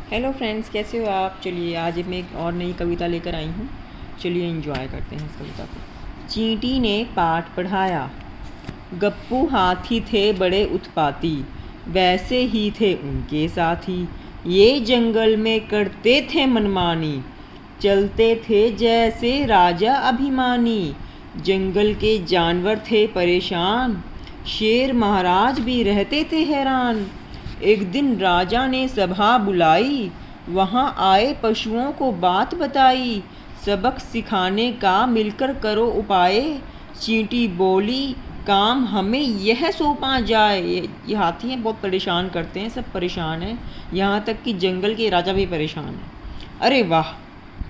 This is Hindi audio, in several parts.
हेलो फ्रेंड्स, कैसे हो आप। चलिए आज मैं एक और नई कविता लेकर आई हूँ। चलिए एंजॉय करते हैं इस कविता को। चींटी ने पाठ पढ़ाया। गप्पू हाथी थे बड़े उत्पाती, वैसे ही थे उनके साथी। ये जंगल में करते थे मनमानी, चलते थे जैसे राजा अभिमानी। जंगल के जानवर थे परेशान, शेर महाराज भी रहते थे हैरान। एक दिन राजा ने सभा बुलाई, वहाँ आए पशुओं को बात बताई। सबक सिखाने का मिलकर करो उपाय। चींटी बोली काम हमें यह सौंपा जाए। ये हाथी हैं, बहुत परेशान करते हैं, सब परेशान हैं, यहाँ तक कि जंगल के राजा भी परेशान हैं। अरे वाह।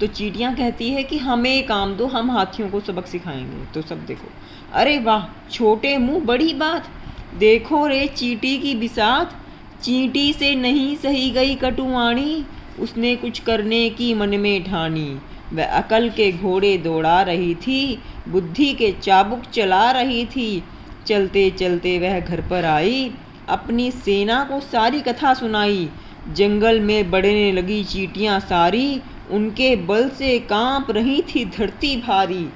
तो चींटियाँ कहती है कि हमें काम दो, हम हाथियों को सबक सिखाएंगे। तो सब देखो, अरे वाह छोटे मुंह बड़ी बात, देखो रे चींटी की बिसात। चींटी से नहीं सही गई कटुवाणी, उसने कुछ करने की मन में ठानी। वह अकल के घोड़े दौड़ा रही थी, बुद्धि के चाबुक चला रही थी। चलते चलते वह घर पर आई, अपनी सेना को सारी कथा सुनाई। जंगल में बढ़ने लगी चींटियाँ सारी, उनके बल से कांप रही थी धरती भारी।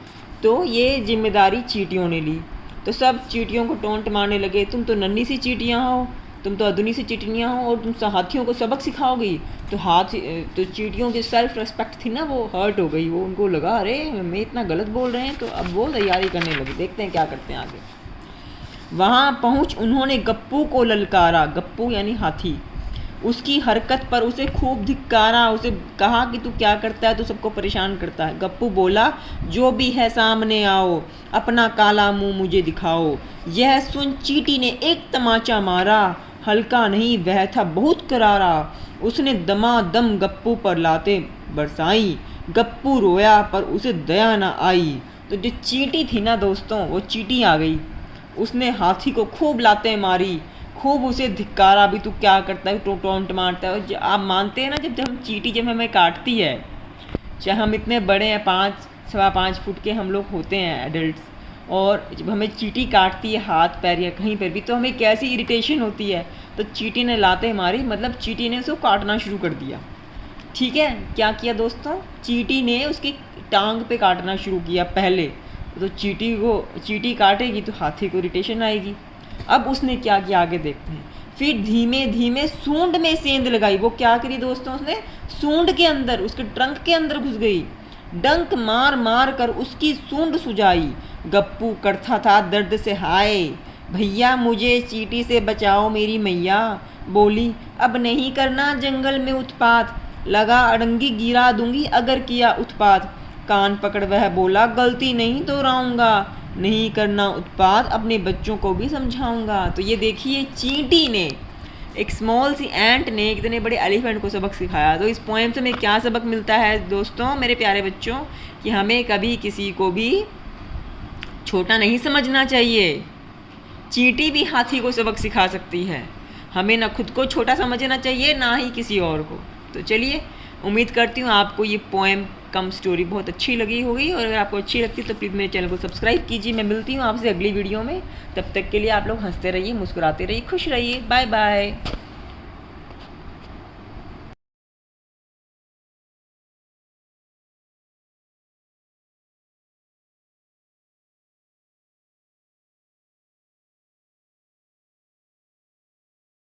तो ये जिम्मेदारी चींटियों ने ली। तो सब चींटियों को टोंट मारने लगे, तुम तो नन्ही सी चींटियाँ हो, तुम तो अधुनी सी चींटियाँ हो और तुम हाथियों को सबक सिखाओगी। तो चींटियों की सेल्फ रिस्पेक्ट थी ना, वो हर्ट हो गई। वो उनको लगा अरे मैं इतना गलत बोल रहे हैं। तो अब वो तैयारी करने लगी, देखते हैं क्या करते हैं आगे। वहाँ पहुँच उन्होंने गप्पू को ललकारा। गप्पू यानी हाथी। उसकी हरकत पर उसे खूब धिक्कारा। उसे कहा कि तू क्या करता है, तू सबको परेशान करता है। गप्पू बोला जो भी है सामने आओ, अपना काला मुंह मुझे दिखाओ। यह सुन चींटी ने एक तमाचा मारा, हल्का नहीं वह था बहुत करारा। उसने दमादम गप्पू पर लाते बरसाई। गप्पू रोया पर उसे दया न आई। तो जो चींटी थी ना दोस्तों, वो चींटी आ गई। उसने हाथी को खूब लाते मारी, खूब उसे धिक्कारा भी, तू क्या करता है, टोंट मारता है। और आप मानते हैं ना, जब हम चींटी जब हमें काटती है, चाहे हम इतने बड़े हैं, 5 फुट के हम लोग होते हैं एडल्ट्स, और जब हमें चींटी काटती है हाथ पैर या कहीं पर भी, तो हमें कैसी इरिटेशन होती है। तो चींटी ने लाते मारी, मतलब चींटी ने उसको काटना शुरू कर दिया। ठीक है, क्या किया दोस्तों, चींटी ने उसकी टांग पे काटना शुरू किया पहले। तो चींटी काटेगी तो हाथी को इरिटेशन आएगी। अब उसने क्या किया आगे देखते हैं। फिर धीमे धीमे सूंड में सेंध लगाई। वो क्या करी दोस्तों, उसने सूंड के अंदर, उसके ट्रंक के अंदर घुस गई। डंक मार मार कर उसकी सूंड सुझाई। गप्पू करता था दर्द से हाय, भैया मुझे चींटी से बचाओ मेरी मैया। बोली अब नहीं करना जंगल में उत्पात, लगा अड़ंगी गिरा दूंगी अगर किया उत्पात। कान पकड़ वह बोला गलती नहीं दोहराऊंगा, नहीं करना उत्पात, अपने बच्चों को भी समझाऊंगा। तो ये देखिए चींटी ने, एक स्मॉल सी एंट ने इतने बड़े एलिफेंट को सबक सिखाया। तो इस पोएम से हमें क्या सबक मिलता है दोस्तों, मेरे प्यारे बच्चों, कि हमें कभी किसी को भी छोटा नहीं समझना चाहिए। चींटी भी हाथी को सबक सिखा सकती है। हमें ना खुद को छोटा समझना चाहिए, ना ही किसी और को। तो चलिए, उम्मीद करती हूँ आपको ये पोएम कम स्टोरी बहुत अच्छी लगी होगी, और अगर आपको अच्छी लगती है तो प्लीज़ मेरे चैनल को सब्सक्राइब कीजिए। मैं मिलती हूँ आपसे अगली वीडियो में। तब तक के लिए आप लोग हंसते रहिए, मुस्कुराते रहिए, खुश रहिए। Bye bye.